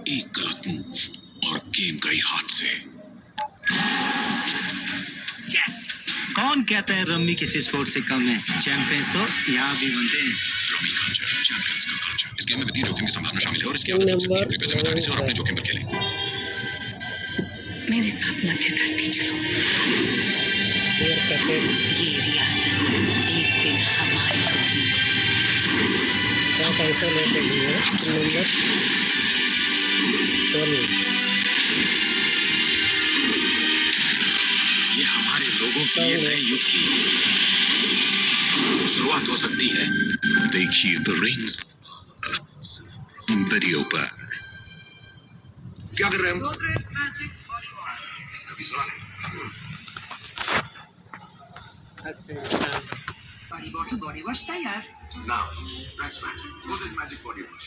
एक गलत मूव और गेम गई हाथ से। यस! कौन कहता है रम्मी किसी स्पोर्ट से कम है? चैंपियंस तो यहाँ भी बनते हैं। रम्मी कल्चर, चैंपियंस का कल्चर। इस गेम में वित्तीय जोखिम की संभावना शामिल है और इसकी आदत हो सकती है। कृपया जिम्मेदारी से और अपने जोखिम पर खेलें। मेरे साथ मध्यधरती चलो। ये रियासत एक दिन हमारी होगी। पैसा लेके लिए नंबर 12। ये हमारे लोगों के लिए नए युग की शुरुआत हो सकती है। देखिए द रिंग्स वीडियो पर। क्या कर रहे हैं हम? कभी सुना नहीं। अच्छा बॉडी वॉश तैयार। Now, that's magic. Golden magic body wash.